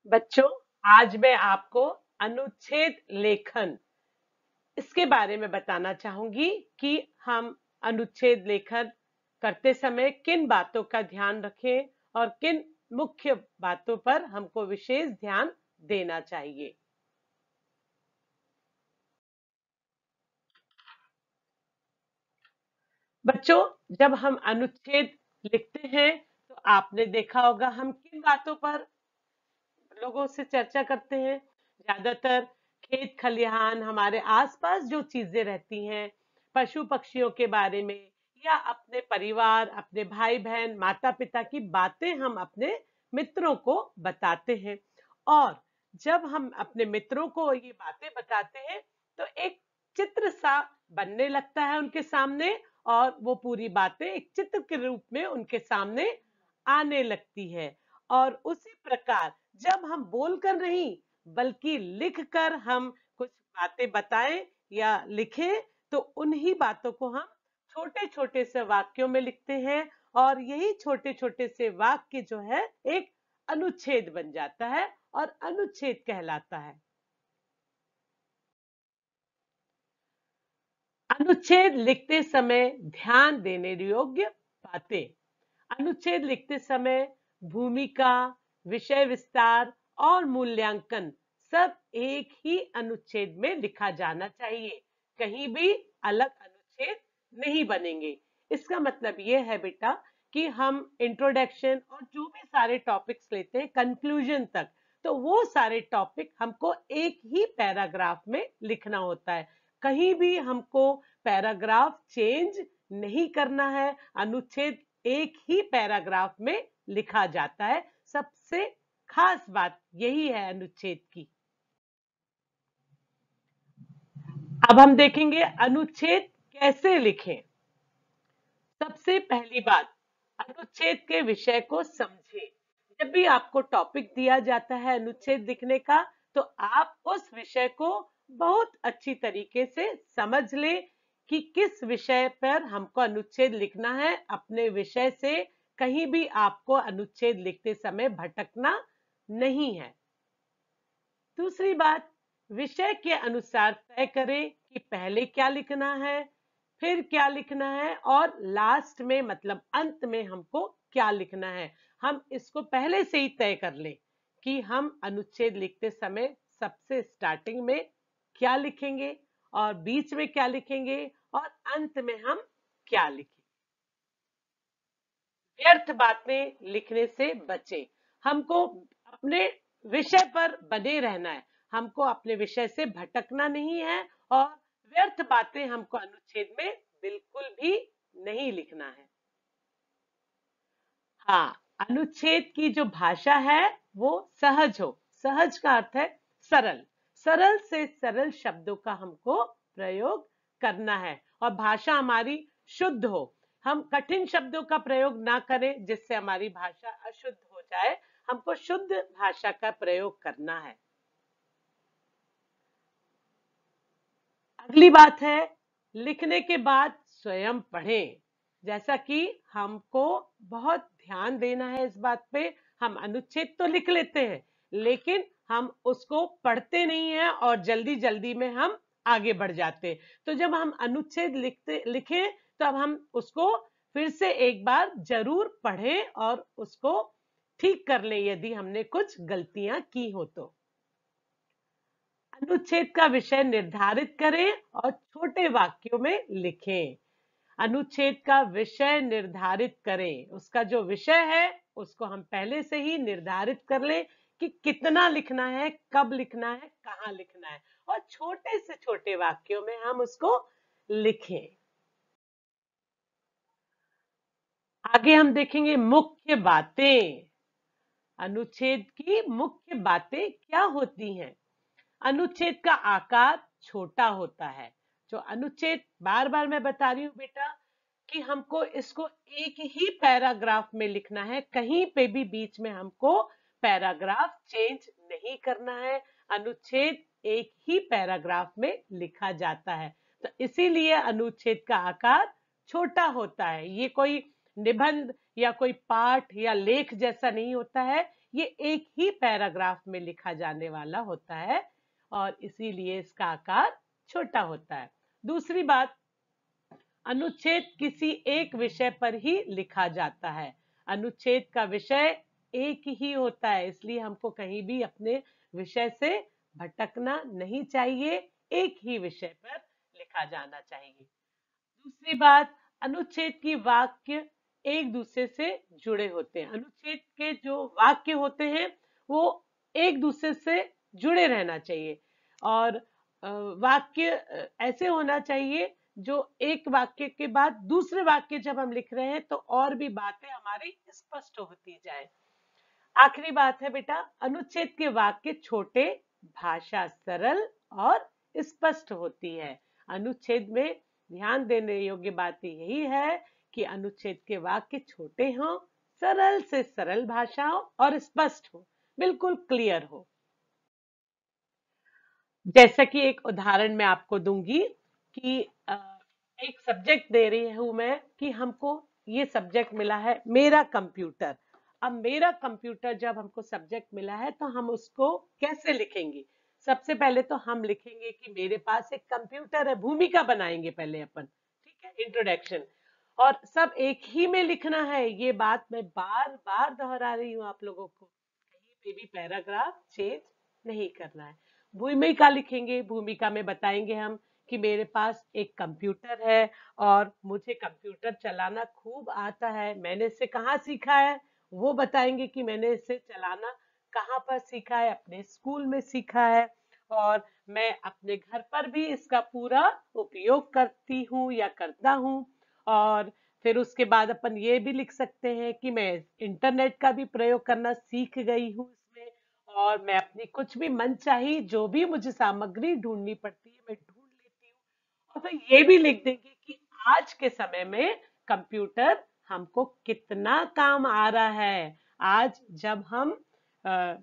बच्चों, आज मैं आपको अनुच्छेद लेखन इसके बारे में बताना चाहूंगी कि हम अनुच्छेद लेखन करते समय किन बातों का ध्यान रखें और किन मुख्य बातों पर हमको विशेष ध्यान देना चाहिए। बच्चों, जब हम अनुच्छेद लिखते हैं तो आपने देखा होगा हम किन बातों पर लोगों से चर्चा करते हैं। ज्यादातर खेत खलिहान, हमारे आसपास जो चीजें रहती हैं, पशु पक्षियों के बारे में, या अपने परिवार, अपने भाई बहन, माता पिता की बातें हम अपने मित्रों को बताते हैं। और जब हम अपने मित्रों को ये बातें बताते हैं तो एक चित्र सा बनने लगता है उनके सामने, और वो पूरी बातें एक चित्र के रूप में उनके सामने आने लगती है। और उसी प्रकार जब हम बोलकर नहीं बल्कि लिखकर हम कुछ बातें बताएं या लिखें तो उन्हीं बातों को हम छोटे छोटे से वाक्यों में लिखते हैं, और यही छोटे छोटे से वाक्य जो है एक अनुच्छेद बन जाता है और अनुच्छेद कहलाता है। अनुच्छेद लिखते समय ध्यान देने योग्य बातें। अनुच्छेद लिखते समय भूमिका, विषय विस्तार और मूल्यांकन सब एक ही अनुच्छेद में लिखा जाना चाहिए। कहीं भी अलग अनुच्छेद नहीं बनेंगे। इसका मतलब यह है बेटा कि हम इंट्रोडक्शन और जो भी सारे टॉपिक्स लेते हैं कंक्लूजन तक, तो वो सारे टॉपिक हमको एक ही पैराग्राफ में लिखना होता है। कहीं भी हमको पैराग्राफ चेंज नहीं करना है। अनुच्छेद एक ही पैराग्राफ में लिखा जाता है। सबसे खास बात यही है अनुच्छेद की। अब हम देखेंगे अनुच्छेद कैसे लिखें। सबसे पहली बात, अनुच्छेद के विषय को समझें। जब भी आपको टॉपिक दिया जाता है अनुच्छेद लिखने का, तो आप उस विषय को बहुत अच्छी तरीके से समझ लें कि किस विषय पर हमको अनुच्छेद लिखना है। अपने विषय से कहीं भी आपको अनुच्छेद लिखते समय भटकना नहीं है। दूसरी बात, विषय के अनुसार तय करें कि पहले क्या लिखना है, फिर क्या लिखना है, और लास्ट में मतलब अंत में हमको क्या लिखना है। हम इसको पहले से ही तय कर लें कि हम अनुच्छेद लिखते समय सबसे स्टार्टिंग में क्या लिखेंगे और बीच में क्या लिखेंगे और अंत में हम क्या लिखेंगे। व्यर्थ बातें लिखने से बचें। हमको अपने विषय पर बने रहना है। हमको अपने विषय से भटकना नहीं है, और व्यर्थ बातें हमको अनुच्छेद में बिल्कुल भी नहीं लिखना है। हाँ, अनुच्छेद की जो भाषा है वो सहज हो। सहज का अर्थ है सरल। सरल से सरल शब्दों का हमको प्रयोग करना है, और भाषा हमारी शुद्ध हो। हम कठिन शब्दों का प्रयोग ना करें जिससे हमारी भाषा अशुद्ध हो जाए। हमको शुद्ध भाषा का प्रयोग करना है। अगली बात है, लिखने के बाद स्वयं पढ़ें। जैसा कि हमको बहुत ध्यान देना है इस बात पे। हम अनुच्छेद तो लिख लेते हैं लेकिन हम उसको पढ़ते नहीं हैं और जल्दी जल्दी में हम आगे बढ़ जाते हैं। तो जब हम अनुच्छेद लिखें तो अब हम उसको फिर से एक बार जरूर पढ़ें और उसको ठीक कर लें यदि हमने कुछ गलतियां की हो तो। अनुच्छेद का विषय निर्धारित करें और छोटे वाक्यों में लिखें। अनुच्छेद का विषय निर्धारित करें। उसका जो विषय है उसको हम पहले से ही निर्धारित कर लें कि कितना लिखना है, कब लिखना है, कहाँ लिखना है, और छोटे से छोटे वाक्यों में हम उसको लिखें। आगे हम देखेंगे मुख्य बातें। अनुच्छेद की मुख्य बातें क्या होती हैं। अनुच्छेद का आकार छोटा होता है। जो अनुच्छेद, बार बार मैं बता रही हूँ बेटा कि हमको इसको एक ही पैराग्राफ में लिखना है। कहीं पे भी बीच में हमको पैराग्राफ चेंज नहीं करना है। अनुच्छेद एक ही पैराग्राफ में लिखा जाता है, तो इसीलिए अनुच्छेद का आकार छोटा होता है। ये कोई निबंध या कोई पाठ या लेख जैसा नहीं होता है। ये एक ही पैराग्राफ में लिखा जाने वाला होता है और इसीलिए इसका आकार छोटा होता है। दूसरी बात, अनुच्छेद किसी एक विषय पर ही लिखा जाता है। अनुच्छेद का विषय एक ही होता है, इसलिए हमको कहीं भी अपने विषय से भटकना नहीं चाहिए, एक ही विषय पर लिखा जाना चाहिए। दूसरी बात, अनुच्छेद की वाक्य एक दूसरे से जुड़े होते हैं। अनुच्छेद के जो वाक्य होते हैं वो एक दूसरे से जुड़े रहना चाहिए और वाक्य ऐसे होना चाहिए जो एक वाक्य के बाद दूसरे वाक्य जब हम लिख रहे हैं तो और भी बातें हमारी स्पष्ट होती जाए। आखिरी बात है बेटा, अनुच्छेद के वाक्य छोटे, भाषा सरल और स्पष्ट होती है। अनुच्छेद में ध्यान देने योग्य बात यही है कि अनुच्छेद के वाक्य छोटे हों, सरल से सरल भाषा हो और स्पष्ट हो, बिल्कुल क्लियर हो। जैसा कि एक उदाहरण मैं आपको दूंगी कि एक सब्जेक्ट दे रही हूं मैं कि हमको ये सब्जेक्ट मिला है मेरा कंप्यूटर। अब मेरा कंप्यूटर जब हमको सब्जेक्ट मिला है तो हम उसको कैसे लिखेंगे? सबसे पहले तो हम लिखेंगे कि मेरे पास एक कंप्यूटर है, भूमिका बनाएंगे पहले अपन, ठीक है, इंट्रोडक्शन। और सब एक ही में लिखना है, ये बात मैं बार बार दोहरा रही हूँ आप लोगों को, कहीं पे भी पैराग्राफ चेंज नहीं करना है। भूमिका लिखेंगे, भूमिका में बताएंगे हम कि मेरे पास एक कंप्यूटर है और मुझे कंप्यूटर चलाना खूब आता है, मैंने इसे कहाँ सीखा है वो बताएंगे कि मैंने इसे चलाना कहाँ पर सीखा है, अपने स्कूल में सीखा है और मैं अपने घर पर भी इसका पूरा उपयोग करती हूँ या करता हूँ। और फिर उसके बाद अपन ये भी लिख सकते हैं कि मैं इंटरनेट का भी प्रयोग करना सीख गई हूँ इसमें और मैं अपनी कुछ भी मनचाही जो भी मुझे सामग्री ढूंढनी पड़ती है मैं ढूंढ लेती हूँ। और फिर ये भी लिख देंगे कि आज के समय में कंप्यूटर हमको कितना काम आ रहा है। आज जब हम अ,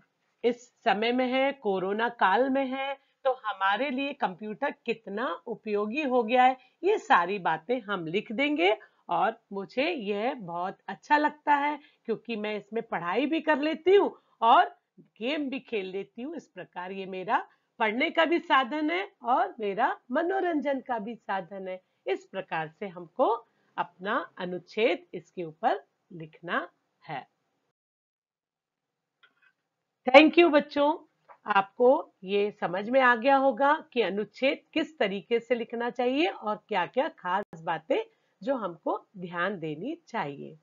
इस समय में है, कोरोना काल में है, तो हमारे लिए कंप्यूटर कितना उपयोगी हो गया है, ये सारी बातें हम लिख देंगे। और मुझे यह बहुत अच्छा लगता है क्योंकि मैं इसमें पढ़ाई भी कर लेती हूँ और गेम भी खेल लेती हूँ। इस प्रकार ये मेरा पढ़ने का भी साधन है और मेरा मनोरंजन का भी साधन है। इस प्रकार से हमको अपना अनुच्छेद इसके ऊपर लिखना है। थैंक यू बच्चों, आपको ये समझ में आ गया होगा कि अनुच्छेद किस तरीके से लिखना चाहिए और क्या-क्या खास बातें जो हमको ध्यान देनी चाहिए।